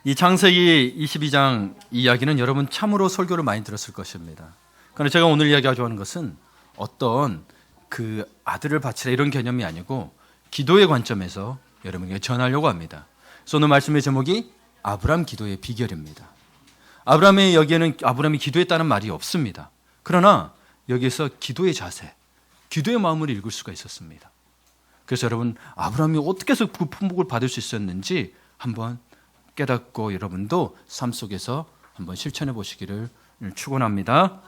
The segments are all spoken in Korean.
이 창세기 22장 이야기는 여러분 참으로 설교를 많이 들었을 것입니다. 그러나 제가 오늘 이야기하려고 하는 것은 어떤 그 아들을 바치라 이런 개념이 아니고 기도의 관점에서 여러분에게 전하려고 합니다. 그래서 오늘 말씀의 제목이 아브람 기도의 비결입니다. 아브람의 여기에는 아브람이 기도했다는 말이 없습니다. 그러나 여기에서 기도의 자세, 기도의 마음을 읽을 수가 있었습니다. 그래서 여러분 아브람이 어떻게 해서 그 품복을 받을 수 있었는지 한번 깨닫고 여러분도 삶 속에서 한번 실천해 보시기를 축원합니다.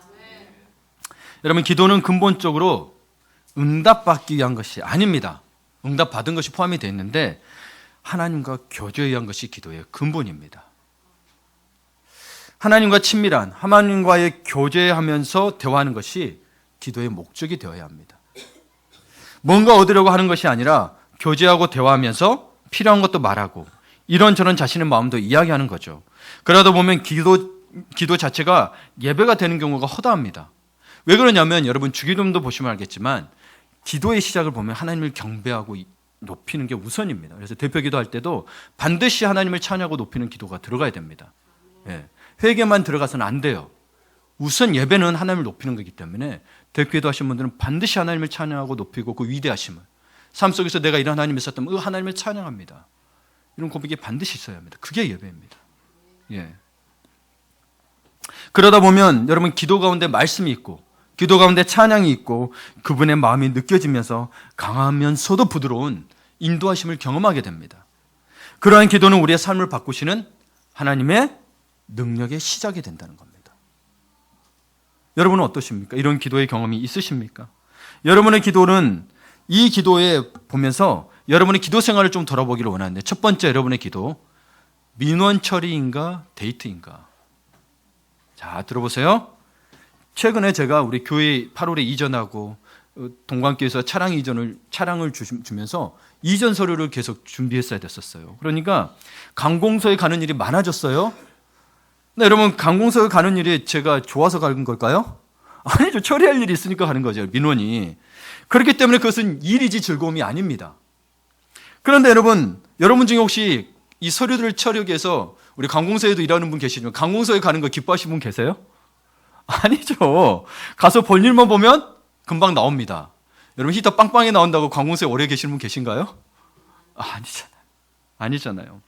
여러분 기도는 근본적으로 응답받기 위한 것이 아닙니다. 응답받은 것이 포함이 되어 있는데 하나님과 교제에 의한 것이 기도의 근본입니다. 하나님과 친밀한 하나님과의 교제하면서 대화하는 것이 기도의 목적이 되어야 합니다. 뭔가 얻으려고 하는 것이 아니라 교제하고 대화하면서 필요한 것도 말하고 이런저런 자신의 마음도 이야기하는 거죠. 그러다 보면 기도 자체가 예배가 되는 경우가 허다합니다. 왜 그러냐면 여러분 주기도문도 보시면 알겠지만 기도의 시작을 보면 하나님을 경배하고 높이는 게 우선입니다. 그래서 대표기도 할 때도 반드시 하나님을 찬양하고 높이는 기도가 들어가야 됩니다. 예. 회개만 들어가서는 안 돼요. 우선 예배는 하나님을 높이는 거기 때문에 대표기도 하신 분들은 반드시 하나님을 찬양하고 높이고 그 위대하심을 삶 속에서 내가 이런 하나님이 있었다면 그 하나님을 찬양합니다. 이런 고백이 반드시 있어야 합니다. 그게 예배입니다. 예. 그러다 보면 여러분 기도 가운데 말씀이 있고 기도 가운데 찬양이 있고 그분의 마음이 느껴지면서 강하면서도 부드러운 인도하심을 경험하게 됩니다. 그러한 기도는 우리의 삶을 바꾸시는 하나님의 능력의 시작이 된다는 겁니다. 여러분은 어떠십니까? 이런 기도의 경험이 있으십니까? 여러분의 기도는 이 기도에 보면서 여러분의 기도 생활을 좀 돌아보기를 원하는데 첫 번째 여러분의 기도 민원 처리인가 데이트인가? 자 들어보세요. 최근에 제가 우리 교회 8월에 이전하고 동관교에서 차량을 주면서 이전 서류를 계속 준비했어야 됐었어요. 그러니까 관공서에 가는 일이 많아졌어요. 근데 여러분 관공서에 가는 일이 제가 좋아서 가는 걸까요? 아니죠. 처리할 일이 있으니까 가는 거죠. 민원이. 그렇기 때문에 그것은 일이지 즐거움이 아닙니다. 그런데 여러분 중에 혹시 이 서류들을 처리하기 위해서 우리 관공서에도 일하는 분 계시지만 관공서에 가는 거 기뻐하시는 분 계세요? 아니죠. 가서 볼 일만 보면 금방 나옵니다. 여러분 히터 빵빵히 나온다고 관공서에 오래 계시는 분 계신가요? 아니잖아요.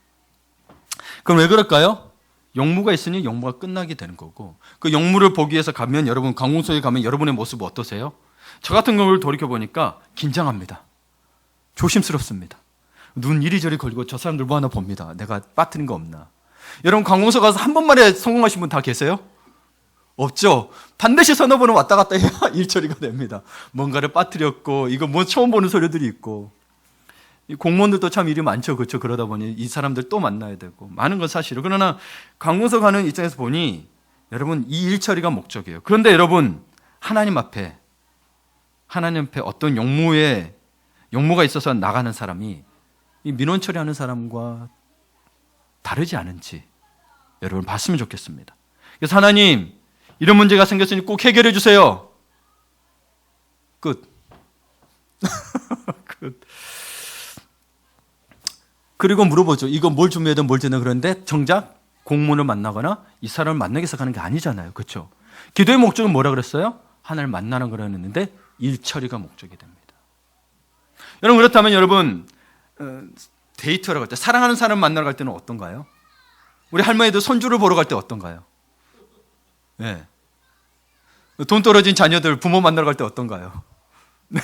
그럼 왜 그럴까요? 용무가 있으니 용무가 끝나게 되는 거고 그 용무를 보기 위해서 가면 여러분 관공서에 가면 여러분의 모습 어떠세요? 저 같은 경우를 돌이켜보니까 긴장합니다. 조심스럽습니다. 눈 이리저리 걸리고 저 사람들 뭐 하나 봅니다. 내가 빠뜨린 거 없나. 여러분 관공서 가서 한 번만에 성공하신 분 다 계세요? 없죠. 반드시 서너 번은 왔다 갔다 해야 일 처리가 됩니다. 뭔가를 빠뜨렸고 이거 뭐 처음 보는 서류들이 있고 이 공무원들도 참 일이 많죠. 그렇죠. 그러다 보니 이 사람들 또 만나야 되고 많은 건 사실이에요. 그러나 관공서 가는 입장에서 보니 여러분 이 일 처리가 목적이에요. 그런데 여러분 하나님 앞에 어떤 용무가 있어서 나가는 사람이 이 민원 처리하는 사람과 다르지 않은지 여러분 봤으면 좋겠습니다. 그래서 하나님 이런 문제가 생겼으니 꼭 해결해 주세요. 끝. 끝. 그리고 물어보죠. 이거 뭘 준비해야 돼, 뭘 준비해야 돼. 그런데 정작 공무원을 만나거나 이 사람을 만나기 위해서 가는 게 아니잖아요. 그렇죠? 기도의 목적은 뭐라 그랬어요? 하나님을 만나는 거라 했는데 일 처리가 목적이 됩니다. 여러분 그렇다면 여러분 데이트하러 갈 때 사랑하는 사람 만나러 갈 때는 어떤가요? 우리 할머니도 손주를 보러 갈 때 어떤가요? 네. 돈 떨어진 자녀들 부모 만나러 갈 때 어떤가요? 네.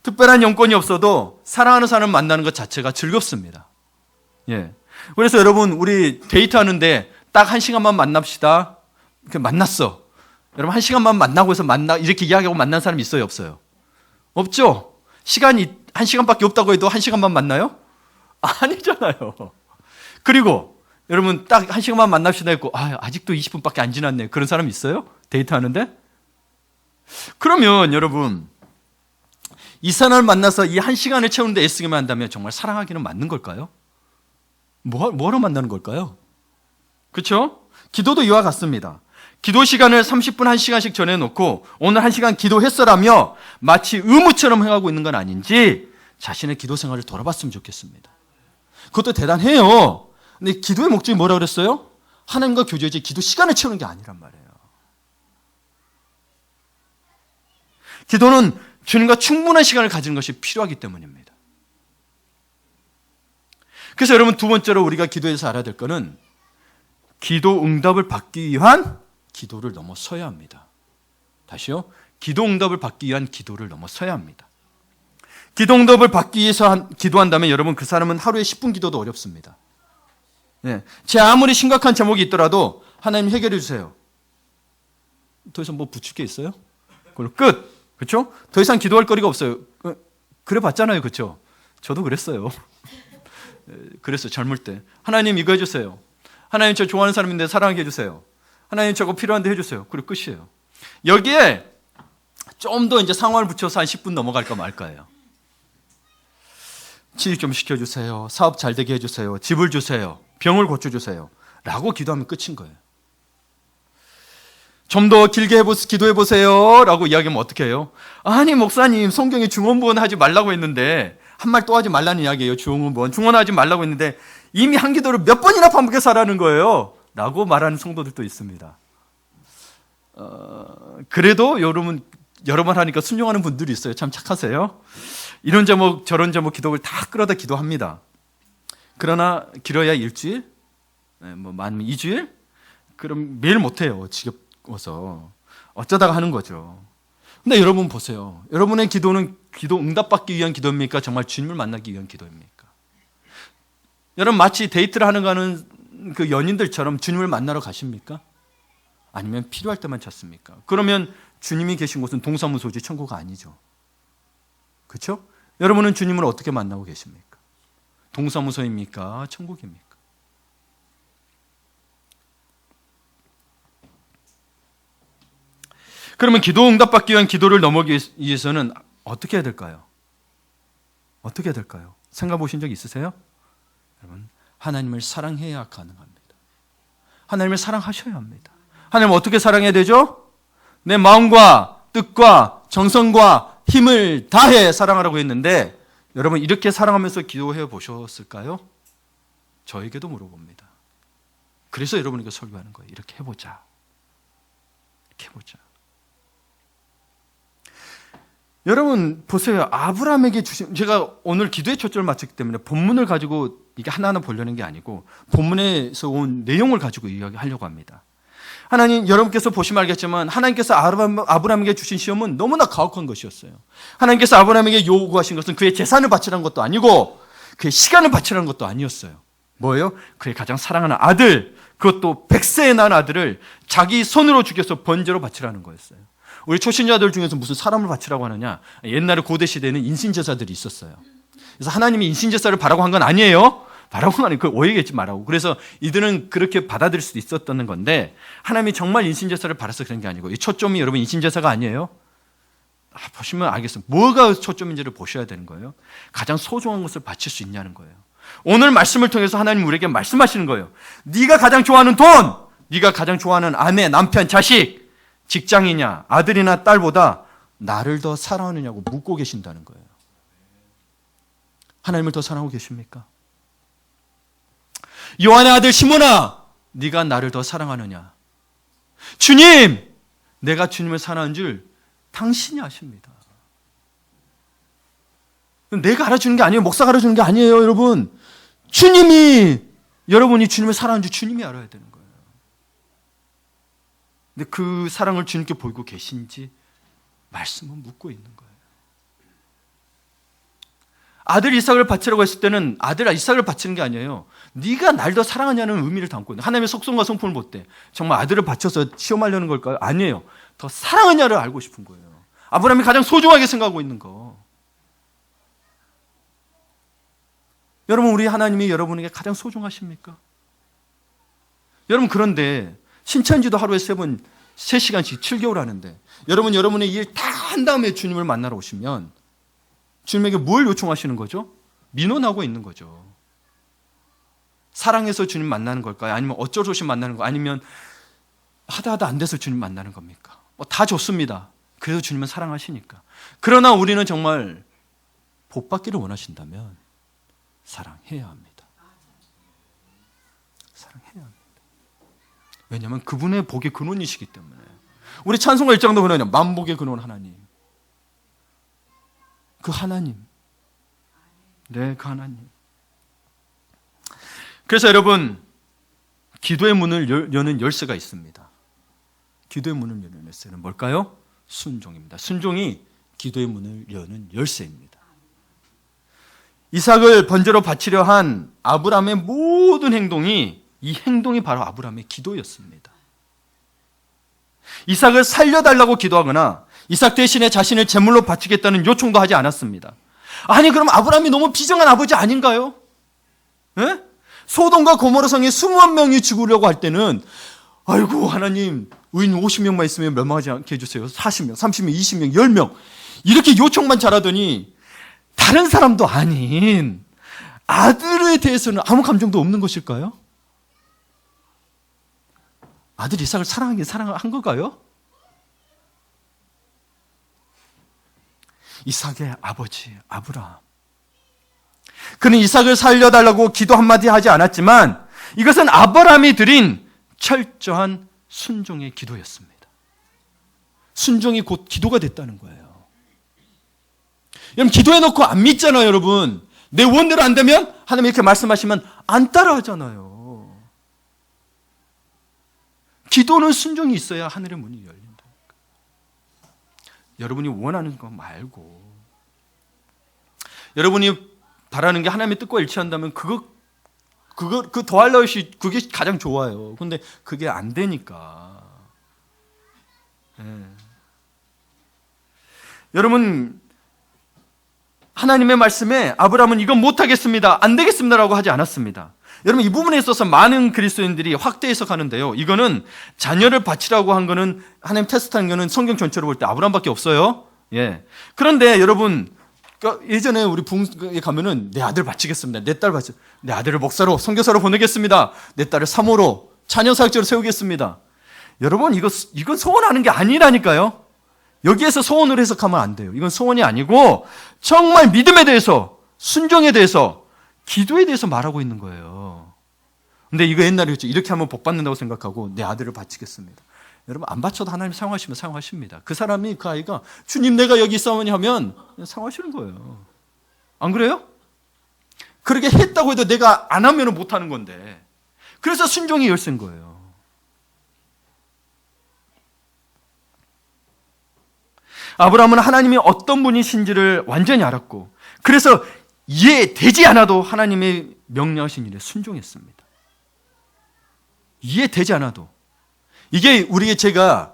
특별한 용건이 없어도 사랑하는 사람 만나는 것 자체가 즐겁습니다. 예. 그래서 여러분 우리 데이트하는데 딱 1시간만 만납시다. 이렇게 만났어. 여러분 1시간만 만나고 해서 이렇게 이야기하고 만난 사람 있어요, 없어요? 없죠. 시간이 1시간밖에 없다고 해도 1시간만 만나요? 아니잖아요. 그리고 여러분 딱 1시간만 만납시다 했고 아직도 20분밖에 안 지났네. 그런 사람 있어요? 데이트하는데? 그러면 여러분 이 사람을 만나서 이 1시간을 채우는데 애쓰기만 한다면 정말 사랑하기는 맞는 걸까요? 뭐로 만나는 걸까요? 그렇죠? 기도도 이와 같습니다. 기도 시간을 30분 1시간씩 정해놓고 오늘 1시간 기도했어라며 마치 의무처럼 행하고 있는 건 아닌지 자신의 기도 생활을 돌아봤으면 좋겠습니다. 그것도 대단해요. 근데 기도의 목적이 뭐라 그랬어요? 하나님과 교제지 기도 시간을 채우는 게 아니란 말이에요. 기도는 주님과 충분한 시간을 가지는 것이 필요하기 때문입니다. 그래서 여러분 두 번째로 우리가 기도에서 알아야 될 것은 기도 응답을 받기 위한 기도를 넘어서야 합니다. 다시요. 기도 응답을 받기 위한 기도를 넘어서야 합니다. 기도 응답을 받기 위해서 기도한다면 여러분 그 사람은 하루에 10분 기도도 어렵습니다. 예. 제 아무리 심각한 제목이 있더라도 하나님 해결해 주세요. 더 이상 뭐 붙일 게 있어요? 그걸로 끝. 그렇죠? 더 이상 기도할 거리가 없어요. 그래 봤잖아요. 그렇죠? 저도 그랬어요. 그랬어요. 젊을 때. 하나님 이거 해주세요. 하나님 저 좋아하는 사람인데 사랑하게 해주세요. 하나님 저거 필요한데 해주세요. 그리고 끝이에요. 여기에 좀 더 이제 상황을 붙여서 한 10분 넘어갈까 말까예요. 취직 좀 시켜주세요. 사업 잘 되게 해주세요. 집을 주세요. 병을 고쳐주세요. 라고 기도하면 끝인 거예요. 좀 더 길게 기도해보세요. 라고 이야기하면 어떻게 해요? 아니 목사님 성경에 중언부언 하지 말라고 했는데 한 말 또 하지 말라는 이야기예요. 중언하지 말라고 했는데 이미 한 기도를 몇 번이나 반복해서 하라는 거예요. 라고 말하는 성도들도 있습니다. 그래도 여러 번 하니까 순종하는 분들이 있어요. 참 착하세요. 이런 제목 저런 제목 기도를 다 끌어다 기도합니다. 그러나 길어야 일주일, 뭐 많으면 2주일? 그럼 매일 못해요. 지겨워서. 어쩌다가 하는 거죠. 근데 여러분 보세요. 여러분의 기도는 기도 응답받기 위한 기도입니까? 정말 주님을 만나기 위한 기도입니까? 여러분 마치 데이트를 하는 그 연인들처럼 주님을 만나러 가십니까? 아니면 필요할 때만 찾습니까? 그러면 주님이 계신 곳은 동사무소지 천국 아니죠. 그렇죠? 여러분은 주님을 어떻게 만나고 계십니까? 동사무소입니까? 천국입니까? 그러면 기도 응답받기 위한 기도를 넘어가기 위해서는 어떻게 해야 될까요? 어떻게 해야 될까요? 생각해 보신 적 있으세요? 여러분, 하나님을 사랑해야 가능합니다. 하나님을 사랑하셔야 합니다. 하나님 어떻게 사랑해야 되죠? 내 마음과 뜻과 정성과 힘을 다해 사랑하라고 했는데 여러분 이렇게 사랑하면서 기도해 보셨을까요? 저에게도 물어봅니다. 그래서 여러분에게 설교하는 거예요. 이렇게 해보자. 이렇게 해보자. 여러분 보세요. 아브라함에게 주신, 제가 오늘 기도의 초점을 맞췄기 때문에 본문을 가지고 이게 하나하나 보려는 게 아니고 본문에서 온 내용을 가지고 이야기하려고 합니다. 하나님, 여러분께서 보시면 알겠지만 하나님께서 아브라함에게 주신 시험은 너무나 가혹한 것이었어요. 하나님께서 아브라함에게 요구하신 것은 그의 재산을 바치라는 것도 아니고 그의 시간을 바치라는 것도 아니었어요. 뭐예요? 그의 가장 사랑하는 아들, 그것도 100세에 낳은 아들을 자기 손으로 죽여서 번제로 바치라는 거였어요. 우리 초신자들 중에서 무슨 사람을 바치라고 하느냐? 옛날에 고대 시대에는 인신제사들이 있었어요. 그래서 하나님이 인신제사를 바라고 한 건 아니에요. 바라고 한 건 아니고 그 오해겠지 말라고. 그래서 이들은 그렇게 받아들일 수도 있었다는 건데 하나님이 정말 인신제사를 바라서 그런 게 아니고 이 초점이 여러분 인신제사가 아니에요. 보시면 알겠어요. 뭐가 초점인지를 보셔야 되는 거예요. 가장 소중한 것을 바칠 수 있냐는 거예요. 오늘 말씀을 통해서 하나님 우리에게 말씀하시는 거예요. 네가 가장 좋아하는 돈, 네가 가장 좋아하는 아내, 남편, 자식, 직장이냐, 아들이나 딸보다 나를 더 사랑하느냐고 묻고 계신다는 거예요. 하나님을 더 사랑하고 계십니까? 요한의 아들 시몬아, 네가 나를 더 사랑하느냐? 주님, 내가 주님을 사랑하는 줄 당신이 아십니다. 내가 알아주는 게 아니에요. 목사가 알아주는 게 아니에요, 여러분. 여러분이 주님을 사랑하는 줄 주님이 알아야 되는 거예요. 근데 그 사랑을 주님께 보이고 계신지 말씀은 묻고 있는 거예요. 아들 이삭을 바치라고 했을 때는 아들 이삭을 바치는 게 아니에요. 네가 날 더 사랑하냐는 의미를 담고 있는, 하나님의 속성과 성품을 볼 때 정말 아들을 바쳐서 시험하려는 걸까요? 아니에요. 더 사랑하냐를 알고 싶은 거예요. 아브라함이 가장 소중하게 생각하고 있는 거. 여러분, 우리 하나님이 여러분에게 가장 소중하십니까? 여러분, 그런데 신천지도 하루에 3번 3시간씩 7개월 하는데 여러분의 일 다 한 다음에 주님을 만나러 오시면 주님에게 뭘 요청하시는 거죠? 민원하고 있는 거죠. 사랑해서 주님 만나는 걸까요? 아니면 어쩔 수 없이 만나는 거? 아니면 하다 안 돼서 주님 만나는 겁니까? 다 좋습니다. 그래도 주님은 사랑하시니까. 그러나 우리는 정말 복 받기를 원하신다면 사랑해야 합니다. 사랑해야 합니다. 왜냐하면 그분의 복의 근원이시기 때문에. 우리 찬송가 1장도 그러냐. 만복의 근원 하나님. 그 하나님. 네, 그 하나님. 그래서 여러분, 기도의 문을 여는 열쇠가 있습니다. 기도의 문을 여는 열쇠는 뭘까요? 순종입니다. 순종이 기도의 문을 여는 열쇠입니다. 이삭을 번제로 바치려 한 아브라함의 모든 행동이, 이 행동이 바로 아브라함의 기도였습니다. 이삭을 살려달라고 기도하거나 이삭 대신에 자신을 제물로 바치겠다는 요청도 하지 않았습니다. 아니, 그럼 아브라함이 너무 비정한 아버지 아닌가요? 예? 소돔과 고모라 성에 20명이 죽으려고 할 때는 아이고 하나님, 의인 50명만 있으면 멸망하지 않게 해주세요. 40명, 30명, 20명, 10명 이렇게 요청만 잘하더니 다른 사람도 아닌 아들에 대해서는 아무 감정도 없는 것일까요? 아들 이삭을 사랑하긴 사랑한 건가요? 이삭의 아버지 아브라함, 그는 이삭을 살려달라고 기도 한마디 하지 않았지만 이것은 아브라함이 드린 철저한 순종의 기도였습니다. 순종이 곧 기도가 됐다는 거예요. 여러분, 기도해놓고 안 믿잖아요. 여러분, 내 원대로 안 되면 하나님 이렇게 말씀하시면 안 따라하잖아요. 기도는 순종이 있어야 하늘의 문이 열린다. 여러분이 원하는 거 말고, 여러분이 바라는 게 하나님의 뜻과 일치한다면 그 더할 것이 그게 가장 좋아요. 근데 그게 안 되니까. 예. 여러분, 하나님의 말씀에 아브라함은 이건 못하겠습니다, 안 되겠습니다라고 하지 않았습니다. 여러분, 이 부분에 있어서 많은 그리스도인들이 확대 해석하는데요. 이거는 자녀를 바치라고 한 거는, 하나님 테스트한 거는 성경 전체로 볼 때 아브라함밖에 없어요. 예. 그런데 여러분, 예전에 우리 부흥에 가면은 내 아들 바치겠습니다, 내 딸 내 아들을 목사로 선교사로 보내겠습니다, 내 딸을 사모로 자녀 사역자로 세우겠습니다. 여러분, 이건 소원하는 게 아니라니까요. 여기에서 소원으로 해석하면 안 돼요. 이건 소원이 아니고 정말 믿음에 대해서, 순종에 대해서, 기도에 대해서 말하고 있는 거예요. 근데 이거 옛날에 그랬죠. 이렇게 하면 복 받는다고 생각하고 내 아들을 바치겠습니다. 여러분, 안 바쳐도 하나님 사용하시면 사용하십니다. 그 사람이, 그 아이가 주님 내가 여기 있사오니 하면 사용하시는 거예요. 안 그래요? 그렇게 했다고 해도 내가 안 하면 못 하는 건데, 그래서 순종이 열쇠인 거예요. 아브라함은 하나님이 어떤 분이신지를 완전히 알았고, 그래서 이해되지 않아도 하나님의 명령하신 일에 순종했습니다. 이해되지 않아도. 이게 제가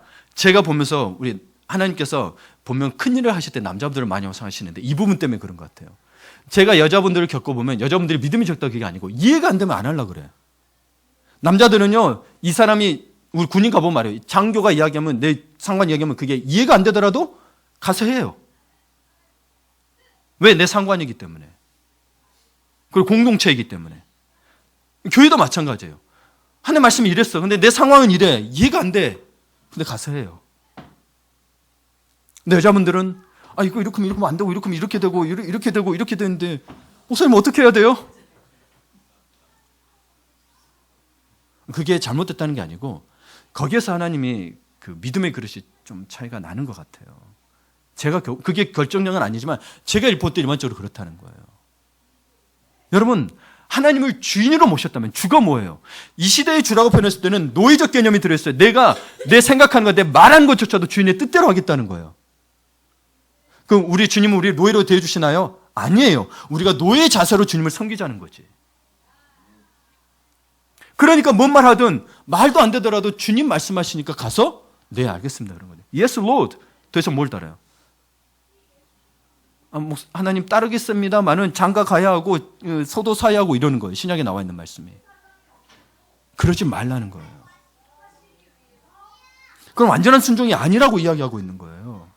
보면서, 우리 하나님께서 보면 큰일을 하실 때 남자분들을 많이 형상하시는데 이 부분 때문에 그런 것 같아요. 제가 여자분들을 겪어보면 여자분들이 믿음이 적다 그게 아니고 이해가 안 되면 안 하려고 그래요. 남자들은요, 이 사람이, 우리 군인 가보면 말이에요. 장교가 이야기하면, 내 상관 이야기하면 그게 이해가 안 되더라도 가서 해요. 왜? 내 상관이기 때문에. 그리고 공동체이기 때문에. 교회도 마찬가지예요. 하나님 말씀이 이랬어. 근데 내 상황은 이래. 이해가 안 돼. 근데 가서 해요. 근데 여자분들은 이거 이렇게 하면 안 되고, 이렇게 하면 이렇게 되고, 이렇게 되고, 이렇게 되는데 목사님 어떻게 해야 돼요? 그게 잘못됐다는 게 아니고 거기에서 하나님이 그 믿음의 그릇이 좀 차이가 나는 것 같아요. 그게 결정력은 아니지만 제가 볼 때 일반적으로 그렇다는 거예요. 여러분, 하나님을 주인으로 모셨다면 주가 뭐예요? 이 시대의 주라고 표현했을 때는 노예적 개념이 들어있어요. 내가 내 생각하는 것, 내 말하는 것조차도 주인의 뜻대로 하겠다는 거예요. 그럼 우리 주님은 우리를 노예로 대해주시나요? 아니에요. 우리가 노예 자세로 주님을 섬기자는 거지. 그러니까 뭔 말 하든 말도 안 되더라도 주님 말씀하시니까 가서 네 알겠습니다 그런 거죠. Yes Lord. 더 이상 뭘 따라요? 하나님 따르겠습니다만은 장가 가야 하고 서도 사야 하고 이러는 거예요. 신약에 나와 있는 말씀이. 그러지 말라는 거예요. 그럼 완전한 순종이 아니라고 이야기하고 있는 거예요.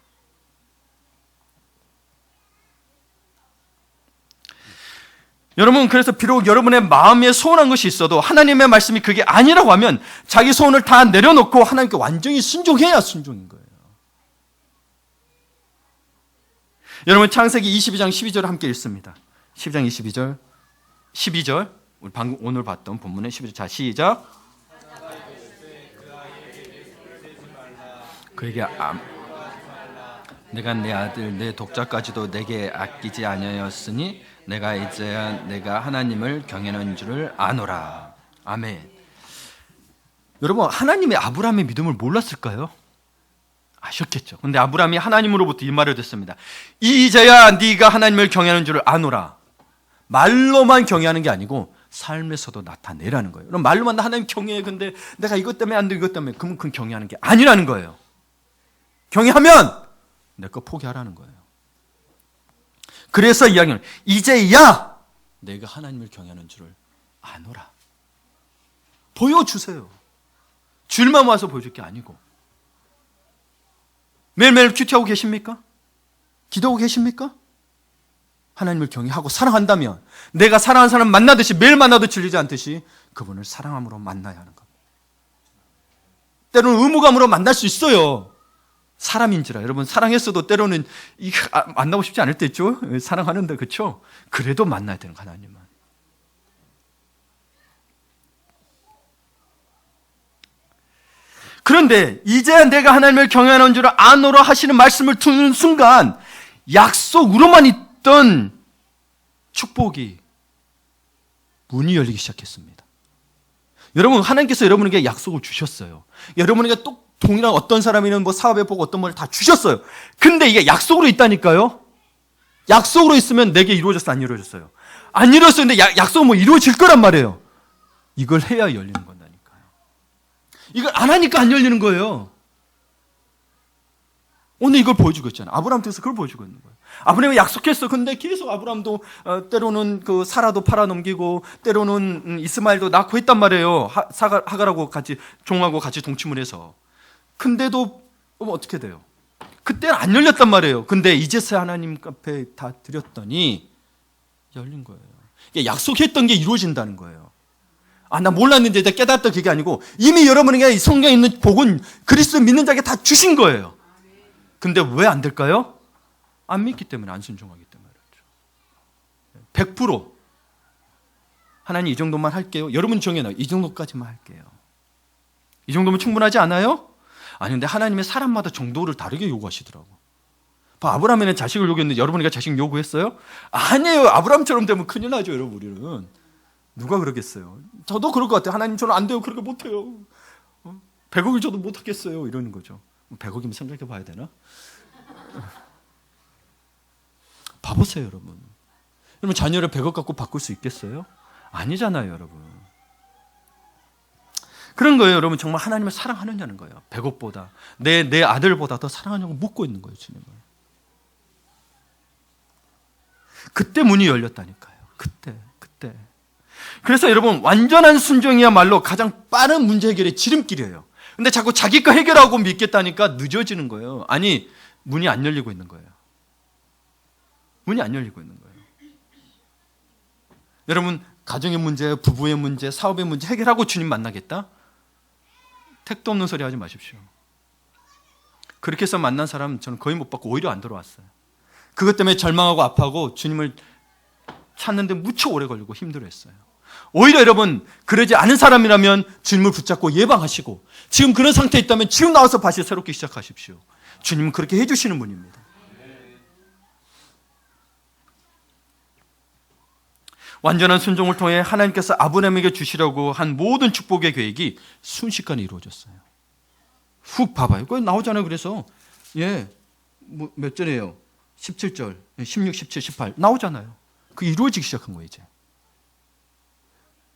여러분, 그래서 비록 여러분의 마음에 소원한 것이 있어도 하나님의 말씀이 그게 아니라고 하면 자기 소원을 다 내려놓고 하나님께 완전히 순종해야 순종인 거예요. 여러분, 창세기 22장 12절을 함께 읽습니다. 12장 12절 우리 방금 오늘 봤던 본문의 12절. 자, 시작. 그에게 내가 내 아들 내 독자까지도 내게 아끼지 아니하였으니 내가 이제야 내가 하나님을 경외하는 줄을 아노라. 아멘. 여러분, 하나님이 아브라함의 믿음을 몰랐을까요? 아셨겠죠. 근데 아브라함이 하나님으로부터 이 말을 듣습니다. 이제야 네가 하나님을 경외하는 줄을 아노라. 말로만 경외하는 게 아니고 삶에서도 나타내라는 거예요. 그럼 말로만 나 하나님 경외해. 근데 내가 이것 때문에 안 돼, 이것 때문에. 그러면 그건 경외하는 게 아니라는 거예요. 경외하면 내 거 포기하라는 거예요. 그래서 이야기는 이제야 내가 하나님을 경외하는 줄을 아노라. 보여주세요. 줄만 와서 보여줄 게 아니고. 매일매일 큐티하고 계십니까? 기도하고 계십니까? 하나님을 경외하고 사랑한다면 내가 사랑하는 사람 만나듯이 매일 만나도 질리지 않듯이 그분을 사랑함으로 만나야 하는 겁니다. 때로는 의무감으로 만날 수 있어요. 사람인지라. 여러분, 사랑했어도 때로는 만나고 싶지 않을 때 있죠. 사랑하는데, 그렇죠? 그래도 만나야 되는 거, 하나님은. 그런데 이제 내가 하나님을 경외하는 줄을 아노라 하시는 말씀을 듣는 순간 약속으로만 있던 축복이 문이 열리기 시작했습니다. 여러분, 하나님께서 여러분에게 약속을 주셨어요. 여러분에게 또 동일한 어떤 사람이는 뭐 사업에 보고 어떤 걸 다 주셨어요. 근데 이게 약속으로 있다니까요. 약속으로 있으면 내게 이루어졌어, 안 이루어졌어요? 안 이루어졌어요. 근데 약속은 뭐 이루어질 거란 말이에요. 이걸 해야 열리는 건다니까요. 이걸 안 하니까 안 열리는 거예요. 오늘 이걸 보여주고 있잖아요. 아브라함께서 그걸 보여주고 있는 거예요. 아브라함이 약속했어. 근데 계속 아브라함도 때로는 그 사라도 팔아넘기고 때로는 이스마엘도 낳고 했단 말이에요. 하갈하고 같이 종하고 같이 동침을 해서. 근데도 어떻게 돼요? 그때는 안 열렸단 말이에요. 근데 이제서야 하나님 앞에 다 드렸더니 열린 거예요. 이게 약속했던 게 이루어진다는 거예요. 나 몰랐는데 이제 깨달았다, 그게 아니고 이미 여러분에게 성경에 있는 복은 그리스도 믿는 자에게 다 주신 거예요. 근데 왜 안 될까요? 안 믿기 때문에, 안 순종하기 때문에 그렇죠. 100% 하나님 이 정도만 할게요. 여러분 정해놔요. 이 정도까지만 할게요. 이 정도면 충분하지 않아요? 아니, 근데 하나님의 사람마다 정도를 다르게 요구하시더라고. 아브라함에는 자식을 요구했는데 여러분에게 자식 요구했어요? 아니에요. 아브라함처럼 되면 큰일 나죠, 여러분. 우리는 누가 그러겠어요? 저도 그럴 것 같아요. 하나님, 저는 안 돼요. 그렇게 못해요. 100억을 줘도 못하겠어요. 이러는 거죠. 100억이면 생각해 봐야 되나? 봐보세요, 여러분. 여러분, 자녀를 100억 갖고 바꿀 수 있겠어요? 아니잖아요, 여러분. 그런 거예요, 여러분. 정말 하나님을 사랑하느냐는 거예요. 100억보다 내 아들보다 더 사랑하냐고 묻고 있는 거예요, 주님을. 그때 문이 열렸다니까요. 그때. 그래서 여러분, 완전한 순종이야말로 가장 빠른 문제 해결의 지름길이에요. 근데 자꾸 자기 거 해결하고 믿겠다니까 늦어지는 거예요. 아니, 문이 안 열리고 있는 거예요. 문이 안 열리고 있는 거예요. 여러분, 가정의 문제, 부부의 문제, 사업의 문제 해결하고 주님 만나겠다? 택도 없는 소리 하지 마십시오. 그렇게 해서 만난 사람 저는 거의 못 받고 오히려 안 들어왔어요. 그것 때문에 절망하고 아파하고 주님을 찾는데 무척 오래 걸리고 힘들어했어요. 오히려 여러분, 그러지 않은 사람이라면 주님을 붙잡고 예방하시고, 지금 그런 상태에 있다면 지금 나와서 다시 새롭게 시작하십시오. 주님은 그렇게 해주시는 분입니다. 완전한 순종을 통해 하나님께서 아브라함에게 주시려고 한 모든 축복의 계획이 순식간에 이루어졌어요. 훅 봐봐요. 그거 나오잖아요. 그래서 몇 절이에요? 17절, 16, 17, 18 나오잖아요. 그게 이루어지기 시작한 거예요.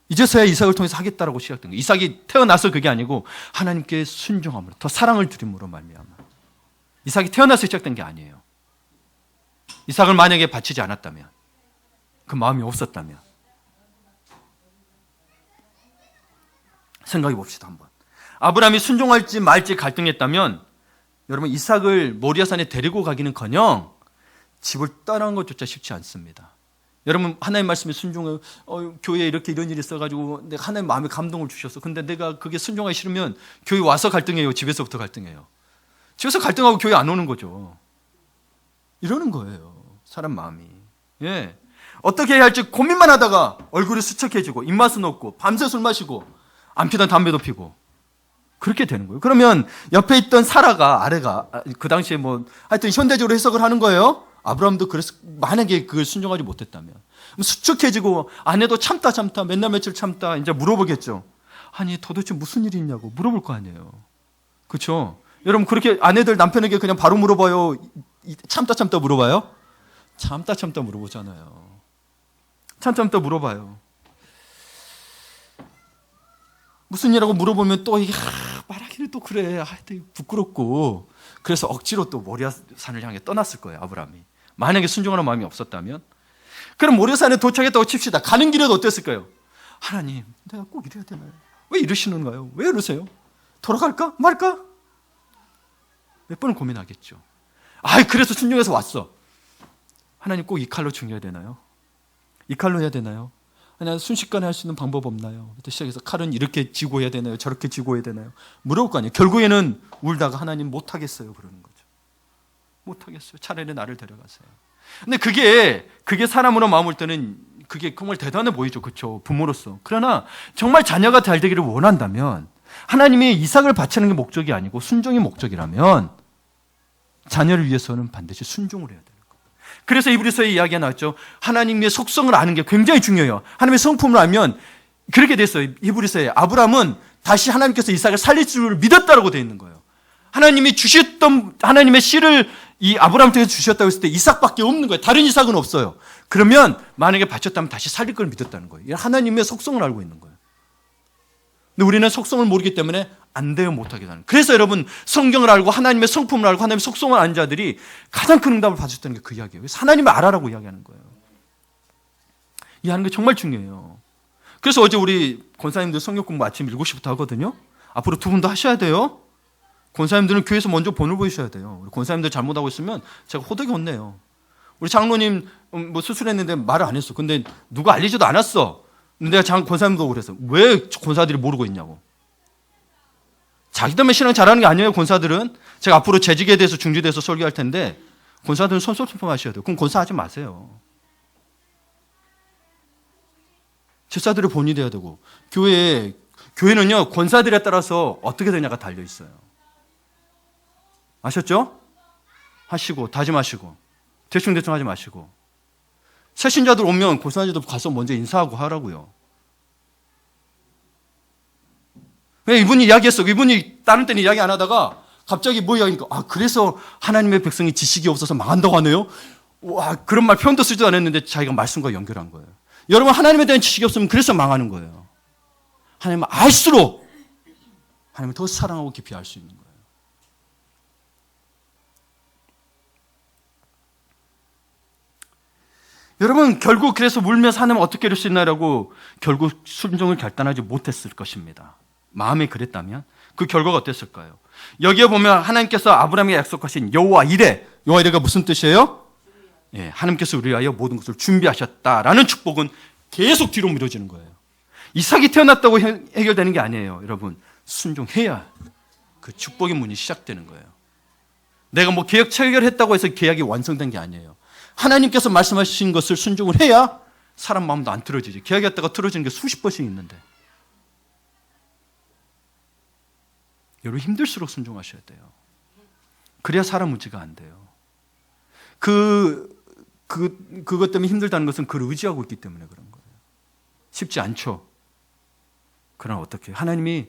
이제서야 이삭을 통해서 하겠다라고 시작된 거예요. 이삭이 태어나서 그게 아니고 하나님께 순종함으로, 더 사랑을 드림으로 말미암아. 이삭이 태어나서 시작된 게 아니에요. 이삭을 만약에 바치지 않았다면, 그 마음이 없었다면, 생각해 봅시다 한번. 아브라함이 순종할지 말지 갈등했다면 여러분, 이삭을 모리아산에 데리고 가기는커녕 집을 떠나는 것조차 쉽지 않습니다. 여러분, 하나님 말씀에 순종해. 교회에 이렇게 이런 일이 있어가지고 내가 하나님 마음에 감동을 주셨어. 근데 내가 그게 순종하기 싫으면 교회 와서 갈등해요? 집에서부터 갈등해요? 집에서 갈등하고 교회 안 오는 거죠. 이러는 거예요, 사람 마음이. 어떻게 해야 할지 고민만 하다가 얼굴이 수척해지고 입맛은 없고 밤새 술 마시고 안 피던 담배도 피고 그렇게 되는 거예요. 그러면 옆에 있던 사라가 아래가 그 당시에 뭐 하여튼 현대적으로 해석을 하는 거예요. 아브라함도 그래서 만약에 그걸 순종하지 못했다면 수척해지고 아내도 참다 맨날 며칠 참다 이제 물어보겠죠. 아니 도대체 무슨 일이 있냐고 물어볼 거 아니에요. 그렇죠? 여러분 그렇게 아내들 남편에게 그냥 바로 물어봐요? 참다 물어봐요? 참다 물어보잖아요. 참다 물어봐요. 무슨 일이라고 물어보면 또 이게 말하기를 또 그래. 하여튼 부끄럽고 그래서 억지로 또 모리아산을 향해 떠났을 거예요. 아브라함이. 만약에 순종하는 마음이 없었다면 그럼 모리아산에 도착했다고 칩시다. 가는 길에도 어땠을까요? 하나님 내가 꼭 이래야 되나요? 왜 이러시는가요? 왜 이러세요? 돌아갈까 말까? 몇 번을 고민하겠죠. 그래서 순종해서 왔어. 하나님 꼭 이 칼로 죽여야 되나요? 이 칼로 해야 되나요? 그냥 순식간에 할 수 있는 방법 없나요? 그때 시작해서 칼은 이렇게 쥐고 해야 되나요? 저렇게 쥐고 해야 되나요? 물어볼 거 아니에요. 결국에는 울다가 하나님 못하겠어요 그러는 거죠. 못하겠어요. 차라리 나를 데려가세요. 근데 그게 사람으로 마음을 때는 그게 정말 대단해 보이죠. 그렇죠? 부모로서. 그러나 정말 자녀가 잘 되기를 원한다면 하나님이 이삭을 바치는 게 목적이 아니고 순종이 목적이라면 자녀를 위해서는 반드시 순종을 해야 돼요. 그래서 이브리서에 이야기가 나왔죠. 하나님의 속성을 아는 게 굉장히 중요해요. 하나님의 성품을 알면 그렇게 됐어요. 이브리서에 아브라함은 다시 하나님께서 이삭을 살릴 줄 믿었다라고 되어 있는 거예요. 하나님이 주셨던 하나님의 씨를 이 아브라함한테 주셨다고 했을 때 이삭밖에 없는 거예요. 다른 이삭은 없어요. 그러면 만약에 바쳤다면 다시 살릴 걸 믿었다는 거예요. 하나님의 속성을 알고 있는 거예요. 근데 우리는 속성을 모르기 때문에 안 돼요, 못하게 되는. 그래서 여러분 성경을 알고 하나님의 성품을 알고 하나님의 속성을 아는 자들이 가장 큰 응답을 받으셨다는 게 그 이야기예요. 그래서 하나님을 알아라고 이야기하는 거예요. 이해하는 게 정말 중요해요. 그래서 어제 우리 권사님들 성경 공부 아침 7시부터 하거든요. 앞으로 두 분도 하셔야 돼요. 권사님들은 교회에서 먼저 본을 보이셔야 돼요. 우리 권사님들 잘못하고 있으면 제가 호되게 혼내요. 우리 장로님 뭐 수술했는데 말을 안 했어. 근데 누가 알리지도 않았어. 근데 내가 권사님도 그래서 왜 권사들이 모르고 있냐고. 자기들만 신앙 잘하는 게 아니에요. 권사들은. 제가 앞으로 재직에 대해서 중지돼서 설교할 텐데 권사들은 손소품하셔야 돼요. 그럼 권사하지 마세요. 집사들이 본이 돼야 되고 교회는요 권사들에 따라서 어떻게 되냐가 달려 있어요. 아셨죠? 하시고 다짐하시고 대충 하지 마시고 새신자들 오면 권사님도 가서 먼저 인사하고 하라고요. 왜 이분이 이야기했어? 이분이 다른 때는 이야기 안 하다가 갑자기 뭐 이야기니까 그래서 하나님의 백성이 지식이 없어서 망한다고 하네요. 와 그런 말 표현도 쓰지도 않았는데 자기가 말씀과 연결한 거예요. 여러분 하나님에 대한 지식이 없으면 그래서 망하는 거예요. 하나님을 알수록 하나님을 더 사랑하고 깊이 알 수 있는 거예요. 여러분 결국 그래서 울며 사내면 어떻게 이럴 수 있나라고 결국 순종을 결단하지 못했을 것입니다. 마음에 그랬다면 그 결과가 어땠을까요? 여기에 보면 하나님께서 아브라함에게 약속하신 여호와 이레, 여호와 이레가 무슨 뜻이에요? 예, 하나님께서 우리 위하여 모든 것을 준비하셨다라는 축복은 계속 뒤로 미뤄지는 거예요. 이삭이 태어났다고 해결되는 게 아니에요. 여러분 순종해야 그 축복의 문이 시작되는 거예요. 내가 뭐 계약 체결했다고 해서 계약이 완성된 게 아니에요. 하나님께서 말씀하신 것을 순종을 해야 사람 마음도 안 틀어지지. 계약했다가 틀어지는 게 수십 번씩 있는데 여러분 힘들수록 순종하셔야 돼요. 그래야 사람 문제가 안 돼요. 그것 때문에 힘들다는 것은 그를 의지하고 있기 때문에 그런 거예요. 쉽지 않죠. 그러나 어떻게 하나님이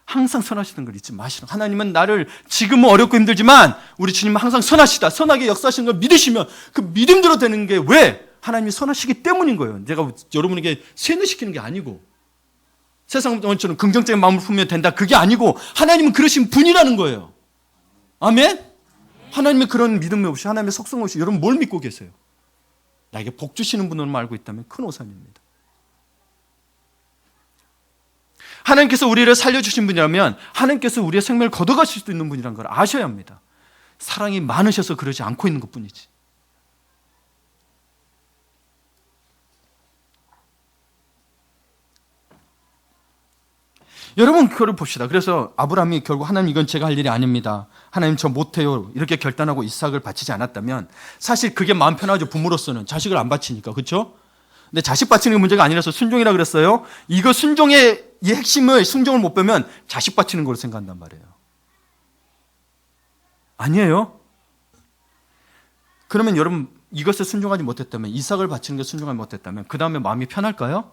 항상 선하시는 걸 잊지 마시라. 하나님은 나를 지금은 어렵고 힘들지만 우리 주님은 항상 선하시다. 선하게 역사하시는 걸 믿으시면 그 믿음대로 되는 게 왜? 하나님이 선하시기 때문인 거예요. 제가 여러분에게 세뇌시키는 게 아니고 세상처럼 긍정적인 마음을 품으면 된다. 그게 아니고 하나님은 그러신 분이라는 거예요. 아멘? 하나님의 그런 믿음이 없이 하나님의 속성 없이 여러분 뭘 믿고 계세요? 나에게 복 주시는 분으로만 알고 있다면 큰 오산입니다. 하나님께서 우리를 살려주신 분이라면 하나님께서 우리의 생명을 걷어가실 수도 있는 분이라는 걸 아셔야 합니다. 사랑이 많으셔서 그러지 않고 있는 것뿐이지. 여러분 그걸 봅시다. 그래서 아브라함이 결국 하나님 이건 제가 할 일이 아닙니다. 하나님 저 못해요. 이렇게 결단하고 이삭을 바치지 않았다면 사실 그게 마음 편하죠. 부모로서는 자식을 안 바치니까. 그렇죠? 근데 자식 바치는 게 문제가 아니라서 순종이라 그랬어요. 이거 순종의 이 핵심을 순종을 못 빼면 자식 바치는 걸로 생각한단 말이에요. 아니에요. 그러면 여러분 이것을 순종하지 못했다면, 이삭을 바치는 게 순종하지 못했다면 그 다음에 마음이 편할까요?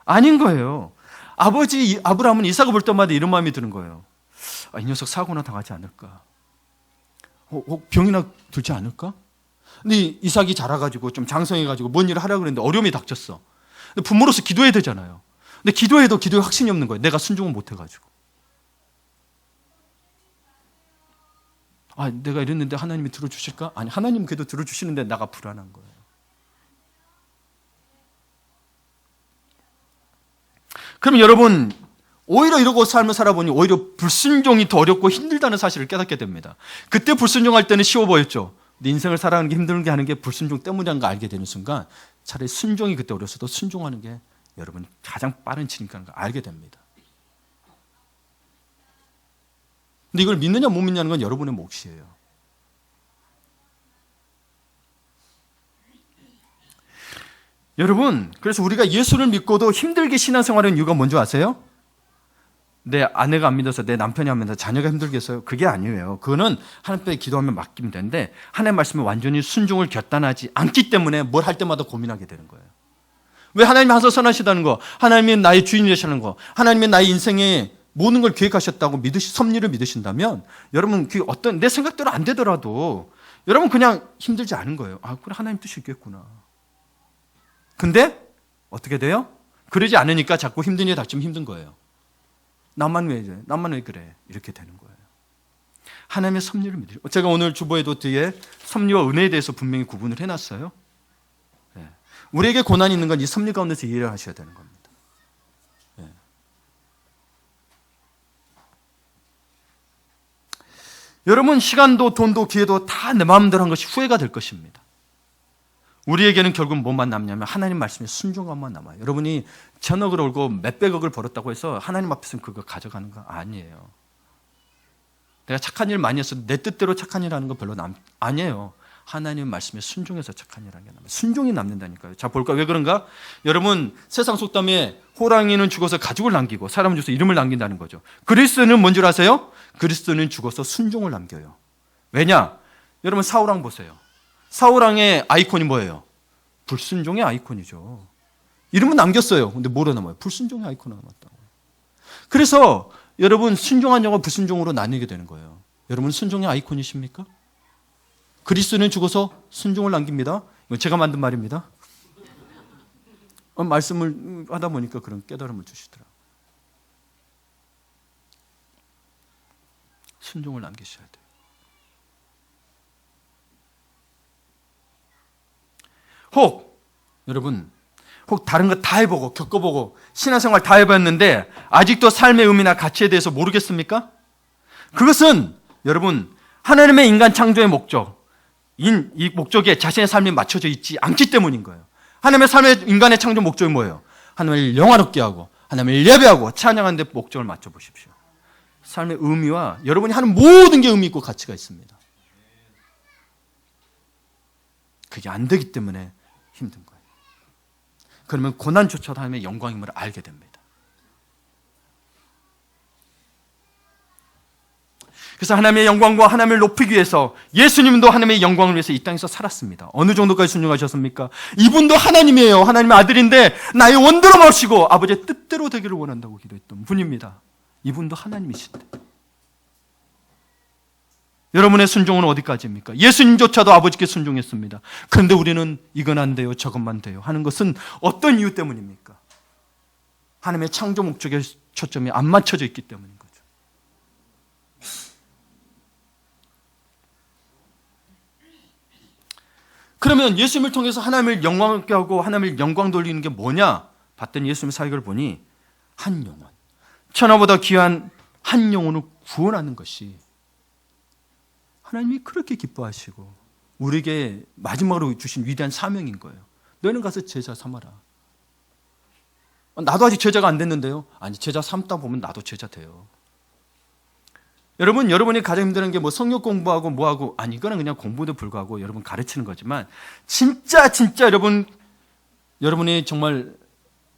아닌 거예요. 아버지 아브라함은 이삭을 볼 때마다 이런 마음이 드는 거예요. 이 녀석 사고나 당하지 않을까? 병이나 들지 않을까? 근데 이삭이 자라가지고 좀 장성해가지고 뭔 일을 하려고 그랬는데 어려움이 닥쳤어. 근데 부모로서 기도해야 되잖아요. 근데 기도해도 기도에 확신이 없는 거예요. 내가 순종을 못해가지고. 내가 이랬는데 하나님이 들어주실까? 아니, 하나님은 그래도 들어주시는데 나가 불안한 거예요. 그럼 여러분, 오히려 이러고 삶을 살아보니 오히려 불순종이 더 어렵고 힘들다는 사실을 깨닫게 됩니다. 그때 불순종할 때는 쉬워 보였죠. 내 인생을 살아가는 게 힘들게 하는 게 불순종 때문이라는 걸 알게 되는 순간 차라리 순종이 그때 어렸어도 순종하는 게 여러분 가장 빠른 진리라는 걸 알게 됩니다. 근데 이걸 믿느냐 못 믿느냐는 건 여러분의 몫이에요. 여러분, 그래서 우리가 예수를 믿고도 힘들게 신앙생활하는 이유가 뭔지 아세요? 내 아내가 안 믿어서, 내 남편이 안 믿어서, 자녀가 힘들겠어요? 그게 아니에요. 그거는 하나님께 기도하면 맡기면 되는데 하나님 말씀에 완전히 순종을 결단하지 않기 때문에 뭘 할 때마다 고민하게 되는 거예요. 왜 하나님이 하소 선하시다는 거, 하나님이 나의 주인이 되시는 거, 하나님이 나의 인생에 모든 걸 계획하셨다고 섭리를 믿으신다면 여러분 그 어떤 내 생각대로 안 되더라도 여러분 그냥 힘들지 않은 거예요. 그래 하나님 뜻이 있겠구나. 근데 어떻게 돼요? 그러지 않으니까 자꾸 힘든 일이 닥치면 힘든 거예요. 나만 왜 그래? 이렇게 되는 거예요. 하나님의 섭리를 믿으시고, 제가 오늘 주보에도 뒤에 섭리와 은혜에 대해서 분명히 구분을 해놨어요. 네. 우리에게 고난이 있는 건 이 섭리 가운데서 이해를 하셔야 되는 겁니다. 네. 여러분 시간도 돈도 기회도 다 내 마음대로 한 것이 후회가 될 것입니다. 우리에게는 결국 뭐만 남냐면 하나님 말씀에 순종함만 남아요. 여러분이 천억을 올고 몇백억을 벌었다고 해서 하나님 앞에서는 그거 가져가는 거 아니에요. 내가 착한 일 많이 했어도 내 뜻대로 착한 일 하는 거 별로 아니에요. 하나님 말씀에 순종해서 착한 일 하는 게 남아요. 순종이 남는다니까요. 자, 볼까? 왜 그런가? 여러분 세상 속담에 호랑이는 죽어서 가죽을 남기고 사람은 죽어서 이름을 남긴다는 거죠. 그리스도는 뭔 줄 아세요? 그리스도는 죽어서 순종을 남겨요. 왜냐? 여러분 사울왕 보세요. 사울왕의 아이콘이 뭐예요? 불순종의 아이콘이죠. 이름은 남겼어요. 근데 뭐로 남아요? 불순종의 아이콘으로 남았다고. 그래서 여러분 순종한 영과 불순종으로 나뉘게 되는 거예요. 여러분 순종의 아이콘이십니까? 그리스도는 죽어서 순종을 남깁니다. 이건 제가 만든 말입니다. 말씀을 하다 보니까 그런 깨달음을 주시더라고요. 순종을 남기셔야 돼요. 혹 다른 거 다 해보고 겪어보고 신앙생활 다 해봤는데 아직도 삶의 의미나 가치에 대해서 모르겠습니까? 그것은 여러분 하나님의 인간 창조의 목적, 이 목적에 자신의 삶이 맞춰져 있지 않기 때문인 거예요. 하나님의 삶의 인간의 창조 목적이 뭐예요? 하나님을 영화롭게 하고 하나님을 예배하고 찬양하는 데 목적을 맞춰보십시오. 삶의 의미와 여러분이 하는 모든 게 의미 있고 가치가 있습니다. 그게 안 되기 때문에 힘든 거예요. 그러면 고난조차도 하나님의 영광임을 알게 됩니다. 그래서 하나님의 영광과 하나님을 높이기 위해서 예수님도 하나님의 영광을 위해서 이 땅에서 살았습니다. 어느 정도까지 순종하셨습니까? 이분도 하나님이에요. 하나님의 아들인데 나의 원대로 모시고 아버지의 뜻대로 되기를 원한다고 기도했던 분입니다. 이분도 하나님이신데 여러분의 순종은 어디까지입니까? 예수님조차도 아버지께 순종했습니다. 그런데 우리는 이건 안 돼요, 저것만 돼요 하는 것은 어떤 이유 때문입니까? 하나님의 창조 목적의 초점이 안 맞춰져 있기 때문인 거죠. 그러면 예수님을 통해서 하나님을 영광롭게 하고 하나님을 영광 돌리는 게 뭐냐? 봤더니 예수님의 사역을 보니 한 영혼, 천하보다 귀한 한 영혼을 구원하는 것이 하나님이 그렇게 기뻐하시고 우리에게 마지막으로 주신 위대한 사명인 거예요. 너희는 가서 제자 삼아라. 나도 아직 제자가 안 됐는데요. 아니, 제자 삼다 보면 나도 제자 돼요. 여러분이 가장 힘든 게 뭐 성역 공부하고 뭐하고, 아니 이거는 그냥 공부도 불구하고 여러분 가르치는 거지만 진짜 여러분 여러분이 정말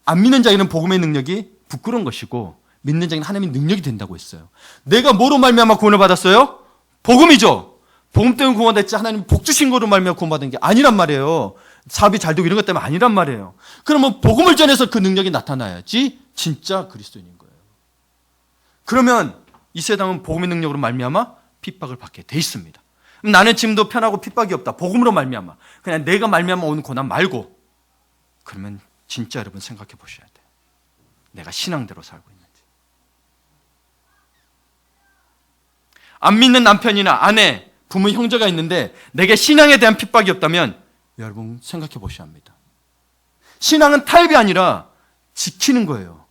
안 믿는 자에게는 복음의 능력이 부끄러운 것이고 믿는 자에게는 하나님의 능력이 된다고 했어요. 내가 뭐로 말미암아 구원을 받았어요? 복음이죠. 복음 때문에 구원받았지 하나님 복 주신 거로 말미암아 구원받은 게 아니란 말이에요. 사업이 잘 되고 이런 것 때문에 아니란 말이에요. 그러면 복음을 전해서 그 능력이 나타나야지 진짜 그리스도인인 거예요. 그러면 이 세상은 복음의 능력으로 말미암아 핍박을 받게 돼 있습니다. 나는 지금도 편하고 핍박이 없다. 복음으로 말미암아. 그냥 내가 말미암아 오는 고난 말고. 그러면 진짜 여러분 생각해 보셔야 돼요. 내가 신앙대로 살고 있는지. 안 믿는 남편이나 아내, 부모, 형제가 있는데 내게 신앙에 대한 핍박이 없다면 여러분 생각해 보셔야 합니다. 신앙은 타협이 아니라 지키는 거예요.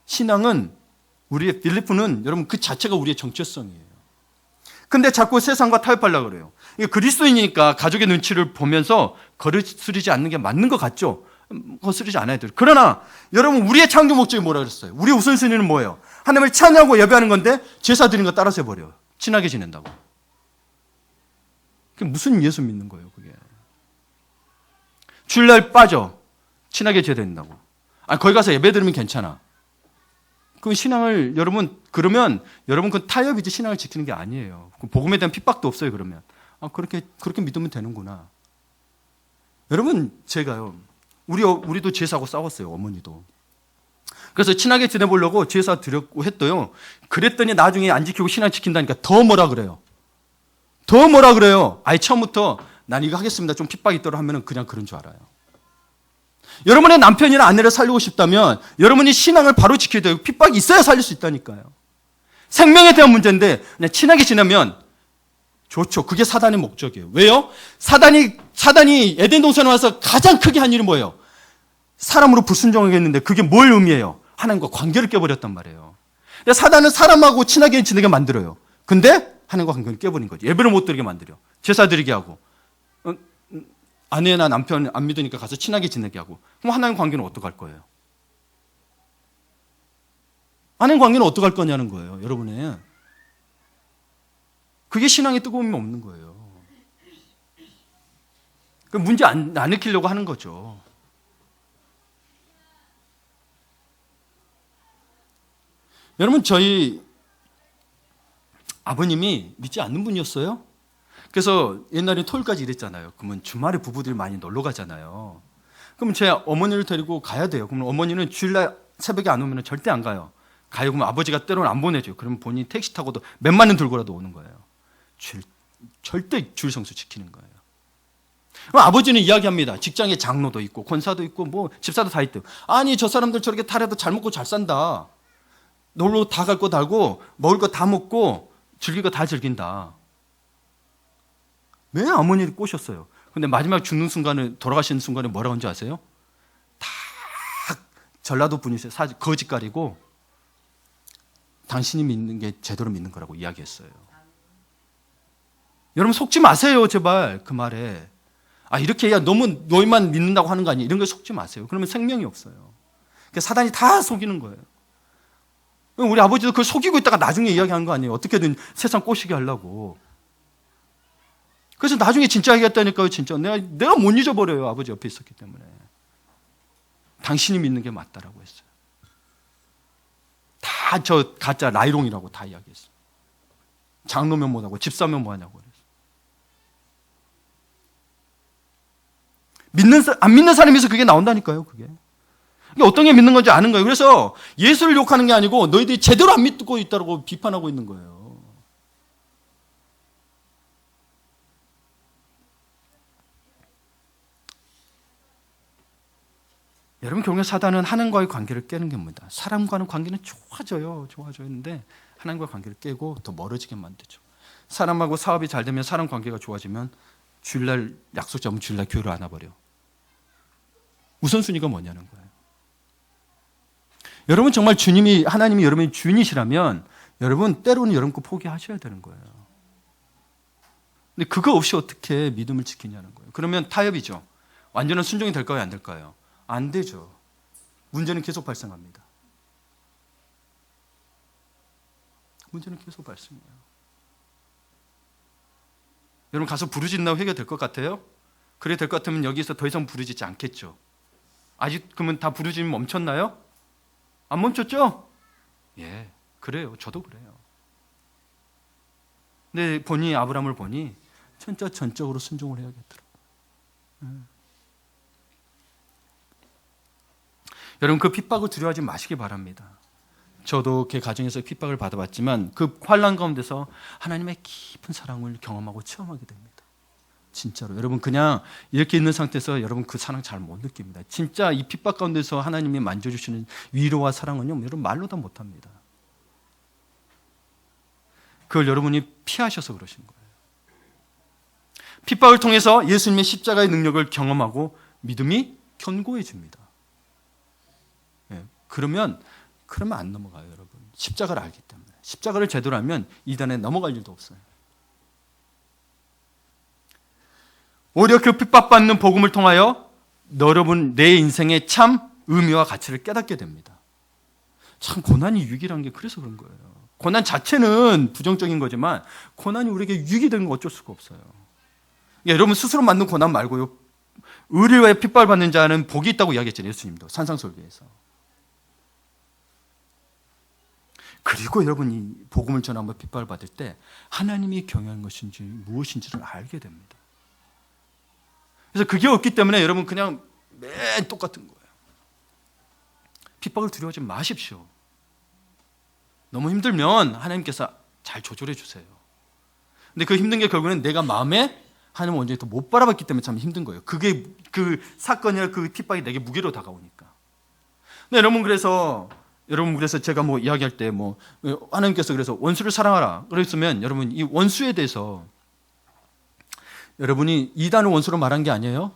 신앙은 우리의 필리프는 여러분 그 자체가 우리의 정체성이에요. 근데 자꾸 세상과 타협하려고 그래요. 그리스도인이니까 가족의 눈치를 보면서 거스르지 않는 게 맞는 것 같죠? 거스르지 않아야 돼요. 그러나 여러분 우리의 창조 목적이 뭐라 그랬어요? 우리의 우선순위는 뭐예요? 하나님을 찬양하고 예배하는 건데 제사 드리는 거 따라서 해버려요. 친하게 지낸다고. 그게 무슨 예수 믿는 거예요 그게. 주일날 빠져. 친하게 지내야 된다고. 거기 가서 예배 드리면 괜찮아. 그 신앙을 여러분 그러면 여러분 그 타협이지 신앙을 지키는 게 아니에요. 복음에 대한 핍박도 없어요. 그러면 그렇게 믿으면 되는구나. 여러분 제가요 우리도 제사하고 싸웠어요. 어머니도. 그래서 친하게 지내보려고 제사 드렸고 했더요. 그랬더니 나중에 안 지키고 신앙 지킨다니까 더 뭐라 그래요. 더 뭐라 그래요. 아예 처음부터 난 이거 하겠습니다. 좀 핍박이 있더라 하면은 그냥 그런 줄 알아요. 여러분의 남편이나 아내를 살리고 싶다면 여러분이 신앙을 바로 지켜야 돼요. 핍박이 있어야 살릴 수 있다니까요. 생명에 대한 문제인데 그냥 친하게 지내면 좋죠. 그게 사단의 목적이에요. 왜요? 사단이 에덴 동산에 와서 가장 크게 한 일은 뭐예요? 사람으로 불순종하게 했는데 그게 뭘 의미해요? 하나님과 관계를 깨버렸단 말이에요. 사단은 사람하고 친하게 지내게 만들어요. 근데 하나님과 관계를 깨버린 거죠. 예배를 못 드리게 만들어요. 제사 드리게 하고. 아내나 남편 안 믿으니까 가서 친하게 지내게 하고. 그럼 하나님 관계는 어떡할 거예요? 하나님 관계는 어떡할 거냐는 거예요. 여러분의. 그게 신앙의 뜨거움이 없는 거예요. 그 문제 안 일으키려고 하는 거죠. 여러분 저희 아버님이 믿지 않는 분이었어요. 그래서 옛날에 토요일까지 일했잖아요. 그러면 주말에 부부들이 많이 놀러 가잖아요. 그럼 제 어머니를 데리고 가야 돼요. 그러면 어머니는 주일날 새벽에 안 오면 절대 안 가요. 가요. 그러면 아버지가 때로는 안 보내줘요. 그러면 본인이 택시 타고도 몇만 원 들고라도 오는 거예요. 절대 주일 성수 지키는 거예요. 그럼 아버지는 이야기합니다. 직장에 장로도 있고 권사도 있고 뭐 집사도 다 있대요. 아니 저 사람들 저렇게 탈해도 잘 먹고 잘 산다. 놀러 다 갈 거 달고 먹을 거 다 먹고 즐길 거 다 즐긴다. 왜 어머니를 꼬셨어요? 근데 마지막 죽는 순간에 돌아가시는 순간에 뭐라고 한지 아세요? 다 전라도 분이세요. 거짓말이고 당신이 믿는 게 제대로 믿는 거라고 이야기했어요. 여러분 속지 마세요 제발 그 말에. 이렇게 해야 너무 너희만 믿는다고 하는 거 아니에요. 이런 거 속지 마세요. 그러면 생명이 없어요. 사단이 다 속이는 거예요. 우리 아버지도 그걸 속이고 있다가 나중에 이야기하는 거 아니에요. 어떻게든 세상 꼬시게 하려고. 그래서 나중에 진짜 얘기했다니까요. 진짜 내가 못 잊어버려요. 아버지 옆에 있었기 때문에. 당신이 믿는 게 맞다라고 했어요. 다 저 가짜 라이롱이라고 다 이야기했어요. 장로면 뭐하고 집사면 뭐하냐고 그랬어요. 안 믿는 사람에서 그게 나온다니까요. 그게 어떤 게 믿는 건지 아는 거예요. 그래서 예수를 욕하는 게 아니고 너희들이 제대로 안 믿고 있다고 비판하고 있는 거예요. 여러분 결국에 사단은 하나님과의 관계를 깨는 겁니다. 사람과는 관계는 좋아졌는데 하나님과 관계를 깨고 더 멀어지게 만들죠. 사람하고 사업이 잘 되면 사람 관계가 좋아지면 주일날 약속 잡으면 주일날 교회를 안 와버려. 우선순위가 뭐냐는 거예요. 여러분 정말 하나님이 여러분의 주인이시라면 여러분 때로는 여러분 거 포기하셔야 되는 거예요. 근데 그거 없이 어떻게 믿음을 지키냐는 거예요. 그러면 타협이죠. 완전한 순종이 될까요? 안 될까요? 안 되죠. 문제는 계속 발생합니다. 문제는 계속 발생해요. 여러분 가서 부르짖는다고 해결될 것 같아요? 그래 될 것 같으면 여기서 더 이상 부르짖지 않겠죠. 아직 그러면 다 부르짖음 멈췄나요? 안 멈췄죠? 예, 그래요. 저도 그래요. 근데 보니 아브라함을 보니 진짜 전적으로 순종을 해야겠더라고요. 여러분 그 핍박을 두려워하지 마시기 바랍니다. 저도 제 가정에서 핍박을 받아봤지만 그 환난 가운데서 하나님의 깊은 사랑을 경험하고 체험하게 됩니다. 진짜로 여러분 그냥 이렇게 있는 상태에서 여러분 그 사랑 잘 못 느낍니다. 진짜 이 핍박 가운데서 하나님이 만져주시는 위로와 사랑은요 여러분 말로 다 못합니다. 그걸 여러분이 피하셔서 그러신 거예요. 핍박을 통해서 예수님의 십자가의 능력을 경험하고 믿음이 견고해집니다. 예, 그러면 안 넘어가요, 여러분. 십자가를 알기 때문에. 십자가를 제대로 알면 이단에 넘어갈 일도 없어요. 오히려 그 핍박받는 복음을 통하여 여러분 내 인생의 참 의미와 가치를 깨닫게 됩니다. 참 고난이 유익이라는 게 그래서 그런 거예요. 고난 자체는 부정적인 거지만 고난이 우리에게 유익이 되는 건 어쩔 수가 없어요. 여러분 스스로 만든 고난 말고요. 의리와 핍박을 받는 자는 복이 있다고 이야기했잖아요. 예수님도 산상설교에서. 그리고 여러분이 복음을 전하며 핍박을 받을 때 하나님이 경영한 것인지 무엇인지를 알게 됩니다. 그래서 그게 없기 때문에 여러분 그냥 매일 똑같은 거예요. 핍박을 두려워하지 마십시오. 너무 힘들면 하나님께서 잘 조절해 주세요. 근데 그 힘든 게 결국에는 내가 마음에 하나님 온전히 더 못 바라봤기 때문에 참 힘든 거예요. 그게 그 사건이나 그 핍박이 내게 무게로 다가오니까. 근데 여러분 그래서 제가 뭐 이야기할 때 뭐 하나님께서 그래서 원수를 사랑하라 그랬으면 여러분 이 원수에 대해서 여러분이 이단을 원수로 말한 게 아니에요.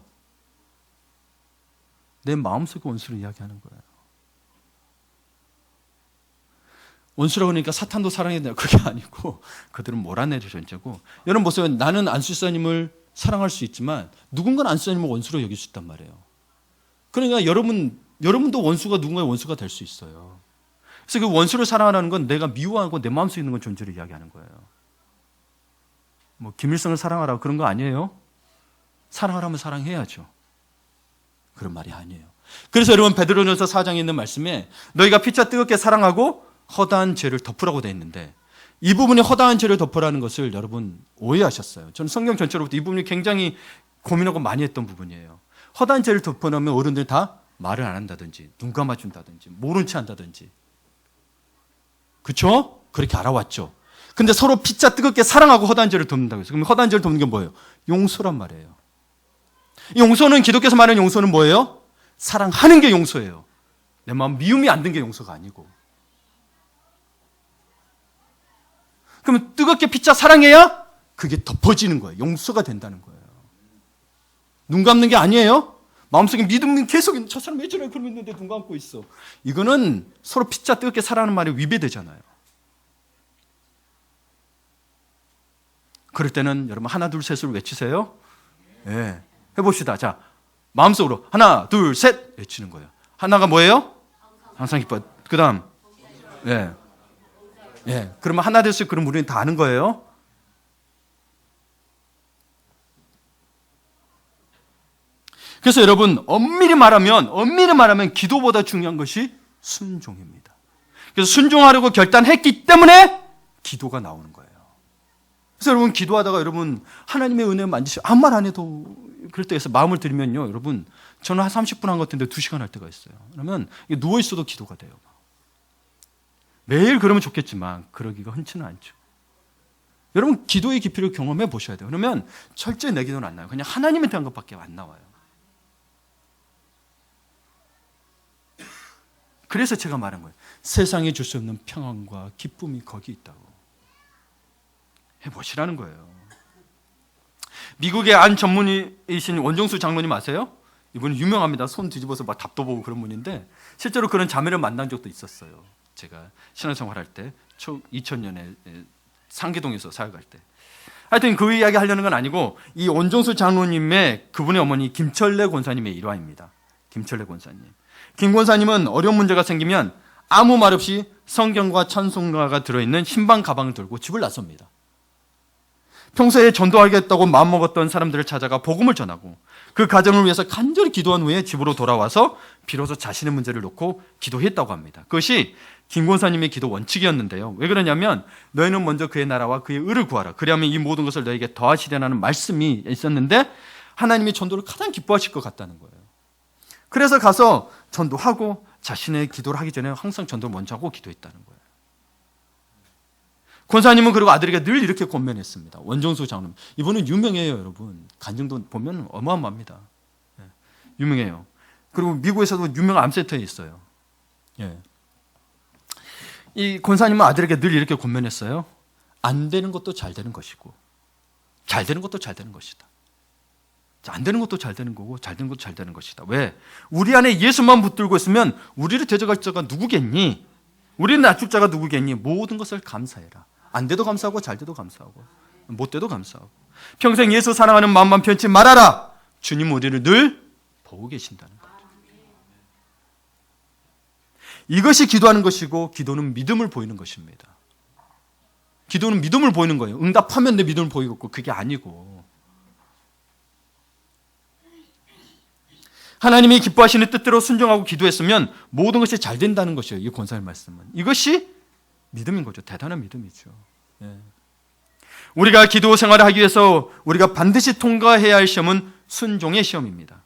내 마음속의 원수를 이야기하는 거예요. 원수라고 하니까 사탄도 사랑해야 된다. 그게 아니고 그들은 몰아내려 존재고 여러분 보세요. 나는 안수사님을 사랑할 수 있지만 누군가는 안수사님을 원수로 여길 수 있단 말이에요. 그러니까 여러분도 원수가 누군가의 원수가 될 수 있어요. 그래서 그 원수를 사랑하라는 건 내가 미워하고 내 마음속에 있는 건 존재를 이야기하는 거예요. 뭐 김일성을 사랑하라 그런 거 아니에요. 사랑하라면 사랑해야죠. 그런 말이 아니에요. 그래서 여러분 베드로전서 4장에 있는 말씀에 너희가 피차 뜨겁게 사랑하고 허다한 죄를 덮으라고 되어 있는데 이 부분이 허다한 죄를 덮으라는 것을 여러분 오해하셨어요. 저는 성경 전체로부터 이 부분이 굉장히 고민하고 많이 했던 부분이에요. 허다한 죄를 덮어놓으면 어른들이 다 말을 안 한다든지 눈 감아준다든지 모른 체 한다든지 그렇죠? 그렇게 알아왔죠. 근데 서로 피차 뜨겁게 사랑하고 허다한 죄를 덮는다고 해서 그럼 허다한 죄를 덮는 게 뭐예요? 용서란 말이에요. 용서는 기독교에서 말하는 용서는 뭐예요? 사랑하는 게 용서예요. 내 마음 미움이 안 든 게 용서가 아니고. 그러면 뜨겁게 피차 사랑해야 그게 덮어지는 거예요. 용서가 된다는 거예요. 눈 감는 게 아니에요. 마음속에 믿음은 계속 저 사람 왜 저래 그러고 있는데 눈 감고 있어. 이거는 서로 피차 뜨겁게 사랑하는 말에 위배되잖아요. 그럴 때는 여러분 하나 둘 셋을 외치세요. 네. 해봅시다. 자, 마음속으로 하나 둘 셋 외치는 거예요. 하나가 뭐예요? 항상 기뻐. 그 다음 네. 예, 그러면 하나 됐어요. 그럼 우리는 다 아는 거예요. 그래서 여러분 엄밀히 말하면 기도보다 중요한 것이 순종입니다. 그래서 순종하려고 결단했기 때문에 기도가 나오는 거예요. 그래서 여러분 기도하다가 여러분 하나님의 은혜 만지시고 아무 말 안 해도 그럴 때에서 마음을 들이면요, 여러분 저는 한 30분 한 것 같은데 2시간 할 때가 있어요. 그러면 누워 있어도 기도가 돼요. 매일 그러면 좋겠지만 그러기가 흔치는 않죠. 여러분 기도의 깊이를 경험해 보셔야 돼요. 그러면 철저히 내 기도는 안 나와요. 그냥 하나님에 대한 것밖에 안 나와요. 그래서 제가 말한 거예요. 세상에 줄 수 없는 평안과 기쁨이 거기 있다고. 해보시라는 거예요. 미국의 안 전문의이신 원종수 장로님 아세요? 이분은 유명합니다. 손 뒤집어서 막 답도 보고 그런 분인데 실제로 그런 자매를 만난 적도 있었어요. 제가 신앙생활할 때 2000년에 상계동에서 사역할 때. 하여튼 그 이야기 하려는 건 아니고 이 원종수 장로님의 그분의 어머니 김철래 권사님의 일화입니다. 김철래 권사님. 김 권사님은 어려운 문제가 생기면 아무 말 없이 성경과 찬송가가 들어있는 신방 가방을 들고 집을 나섭니다. 평소에 전도하겠다고 마음먹었던 사람들을 찾아가 복음을 전하고 그 가정을 위해서 간절히 기도한 후에 집으로 돌아와서 비로소 자신의 문제를 놓고 기도했다고 합니다. 그것이 김 권사님의 기도 원칙이었는데요. 왜 그러냐면 너희는 먼저 그의 나라와 그의 의를 구하라. 그리하면 이 모든 것을 너에게 더하시려는 말씀이 있었는데 하나님이 전도를 가장 기뻐하실 것 같다는 거예요. 그래서 가서 전도하고 자신의 기도를 하기 전에 항상 전도를 먼저 하고 기도했다는 거예요. 권사님은 그리고 아들에게 늘 이렇게 권면했습니다. 원정수 장로님. 이분은 유명해요, 여러분. 간증도 보면 어마어마합니다. 유명해요. 그리고 미국에서도 유명한 암센터에 있어요. 이 권사님은 아들에게 늘 이렇게 권면했어요. 안 되는 것도 잘 되는 것이고 잘 되는 것도 잘 되는 것이다. 안 되는 것도 잘 되는 거고 잘 되는 것도 잘 되는 것이다. 왜? 우리 안에 예수만 붙들고 있으면 우리를 대적할 자가 누구겠니? 우리를 낮출 자가 누구겠니? 모든 것을 감사해라. 안 돼도 감사하고 잘 돼도 감사하고 못 돼도 감사하고 평생 예수 사랑하는 마음만 편치 말아라. 주님 우리를 늘 보고 계신다는 거죠. 이것이 기도하는 것이고 기도는 믿음을 보이는 것입니다. 기도는 믿음을 보이는 거예요. 응답하면 내 믿음을 보이고 그게 아니고 하나님이 기뻐하시는 뜻대로 순종하고 기도했으면 모든 것이 잘 된다는 것이에요. 이 권사의 말씀은. 이것이 믿음인 거죠. 대단한 믿음이죠. 우리가 기도 생활을 하기 위해서 우리가 반드시 통과해야 할 시험은 순종의 시험입니다.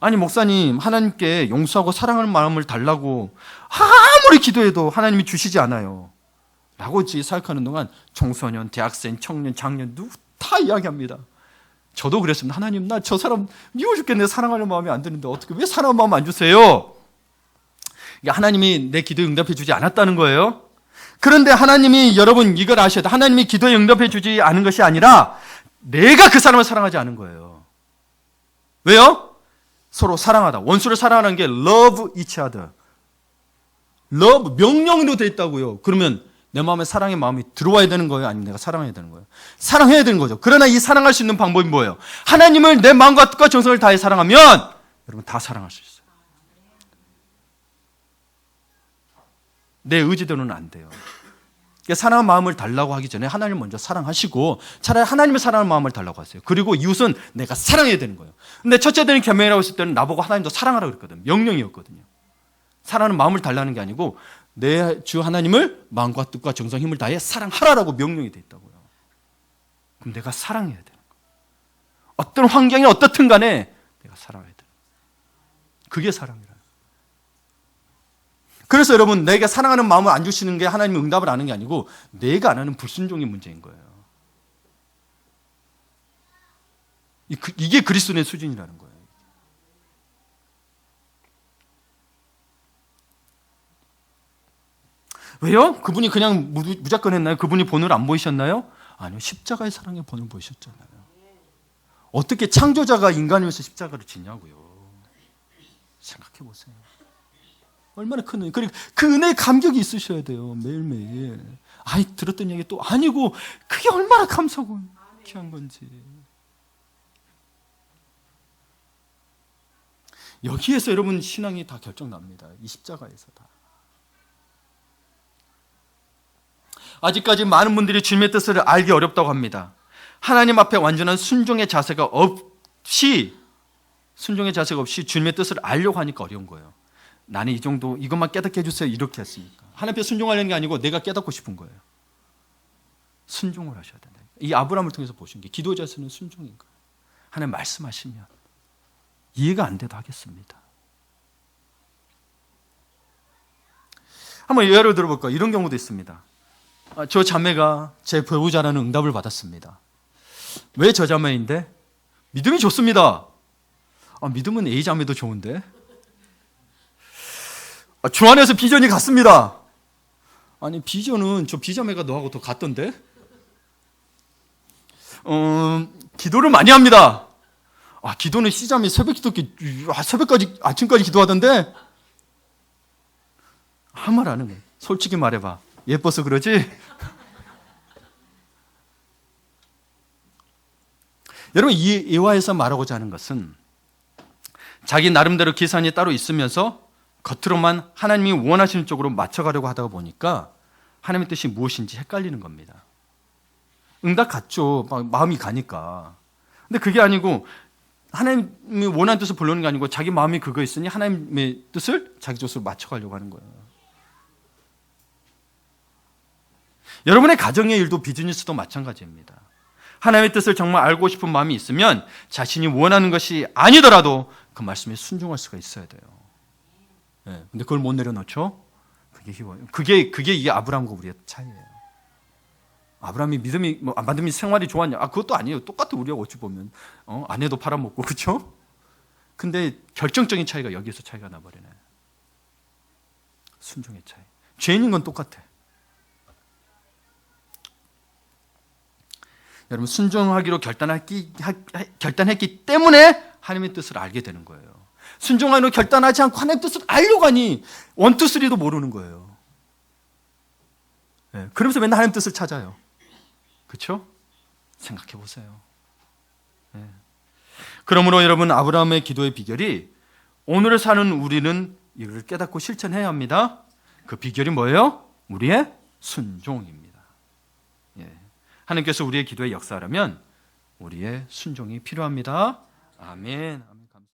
아니 목사님 하나님께 용서하고 사랑하는 마음을 달라고 아무리 기도해도 하나님이 주시지 않아요 라고 생각하는 동안 청소년, 대학생, 청년, 장년 누구 다 이야기합니다. 저도 그랬습니다. 하나님 나 저 사람 미워 죽겠네. 사랑하는 마음이 안 드는데 어떻게 왜 사랑하는 마음 안 주세요? 하나님이 내 기도에 응답해 주지 않았다는 거예요. 그런데 하나님이 여러분 이걸 아셔야 돼요. 하나님이 기도에 응답해 주지 않은 것이 아니라 내가 그 사람을 사랑하지 않은 거예요. 왜요? 서로 사랑하다. 원수를 사랑하는 게 love each other. love 명령으로 돼 있다고요. 그러면 내 마음에 사랑의 마음이 들어와야 되는 거예요? 아니면 내가 사랑해야 되는 거예요? 사랑해야 되는 거죠. 그러나 이 사랑할 수 있는 방법이 뭐예요? 하나님을 내 마음과 뜻과 정성을 다해 사랑하면 여러분 다 사랑할 수 있어요. 내 의지대로는 안 돼요. 그러니까 사랑하는 마음을 달라고 하기 전에 하나님을 먼저 사랑하시고 차라리 하나님을 사랑하는 마음을 달라고 하세요. 그리고 이웃은 내가 사랑해야 되는 거예요. 근데 첫째 되는 계명이라고 했을 때는 나보고 하나님도 사랑하라고 그랬거든요. 명령이었거든요. 사랑하는 마음을 달라는 게 아니고 내 주 하나님을 마음과 뜻과 정성 힘을 다해 사랑하라라고 명령이 돼 있다고요. 그럼 내가 사랑해야 되는 거예요. 어떤 환경이 어떻든 간에 내가 사랑해야 되는 거예요. 그게 사랑이라는 거예요. 그래서 여러분 내가 사랑하는 마음을 안 주시는 게 하나님이 응답을 안 하는 게 아니고 내가 안 하는 불순종의 문제인 거예요. 이게 그리스도의 수준이라는 거예요. 왜요? 그분이 그냥 무조건 했나요? 그분이 본을 안 보이셨나요? 아니요. 십자가의 사랑의 본을 보이셨잖아요. 어떻게 창조자가 인간이면서 십자가를 지냐고요. 생각해 보세요. 얼마나 큰 은혜. 그리고 그 은혜에 감격이 있으셔야 돼요. 매일매일. 아이 들었던 얘기 또 아니고 그게 얼마나 감사하고 귀한 건지. 여기에서 여러분 신앙이 다 결정납니다. 이 십자가에서 다. 아직까지 많은 분들이 주님의 뜻을 알기 어렵다고 합니다. 하나님 앞에 완전한 순종의 자세가 없이 주님의 뜻을 알려고 하니까 어려운 거예요. 나는 이 정도 이것만 깨닫게 해주세요. 이렇게 했으니까. 하나님 앞에 순종하려는 게 아니고 내가 깨닫고 싶은 거예요. 순종을 하셔야 된다. 이 아브라함을 통해서 보신 게 기도 자세는 순종인 거예요. 하나님 말씀하시면 이해가 안 돼도 하겠습니다. 한번 예를 들어볼까요? 이런 경우도 있습니다. 저 자매가 제 배우자라는 응답을 받았습니다. 왜 저 자매인데? 믿음이 좋습니다. 믿음은 A 자매도 좋은데? 주 안에서 비전이 같습니다. 아니 비전은 저 B자매가 너하고 더 같던데? 기도를 많이 합니다. 기도는 C자매 새벽까지 아침까지 기도하던데? 한 말 하는 거예요. 솔직히 말해봐. 예뻐서 그러지? 여러분 이와에서 말하고자 하는 것은 자기 나름대로 계산이 따로 있으면서 겉으로만 하나님이 원하시는 쪽으로 맞춰가려고 하다 보니까 하나님의 뜻이 무엇인지 헷갈리는 겁니다. 응답 갔죠. 막 마음이 가니까. 근데 그게 아니고 하나님이 원하는 뜻을 불러오는 게 아니고 자기 마음이 그거 있으니 하나님의 뜻을 자기 뜻으로 맞춰가려고 하는 거예요. 여러분의 가정의 일도 비즈니스도 마찬가지입니다. 하나님의 뜻을 정말 알고 싶은 마음이 있으면 자신이 원하는 것이 아니더라도 그 말씀에 순종할 수가 있어야 돼요. 네, 근데 그걸 못 내려놓죠? 그게 힘어요. 그게 이게 아브라함과 우리의 차이예요. 아브라함이 믿음이 믿음이 생활이 좋았냐? 그것도 아니에요. 똑같아 우리가 어찌 보면 아내도 팔아먹고 그렇죠? 근데 결정적인 차이가 여기에서 차이가 나버리네. 순종의 차이. 죄인인 건 똑같아. 여러분 순종하기로 결단했기 때문에 하나님의 뜻을 알게 되는 거예요. 순종하기로 결단하지 않고 하나님의 뜻을 알려고 하니 1, 2, 3도 모르는 거예요. 네, 그러면서 맨날 하나님의 뜻을 찾아요. 그렇죠? 생각해 보세요. 네. 그러므로 여러분 아브라함의 기도의 비결이 오늘을 사는 우리는 이걸 깨닫고 실천해야 합니다. 그 비결이 뭐예요? 우리의 순종입니다. 예. 하나님께서 우리의 기도에 역사하려면 우리의 순종이 필요합니다. 아멘.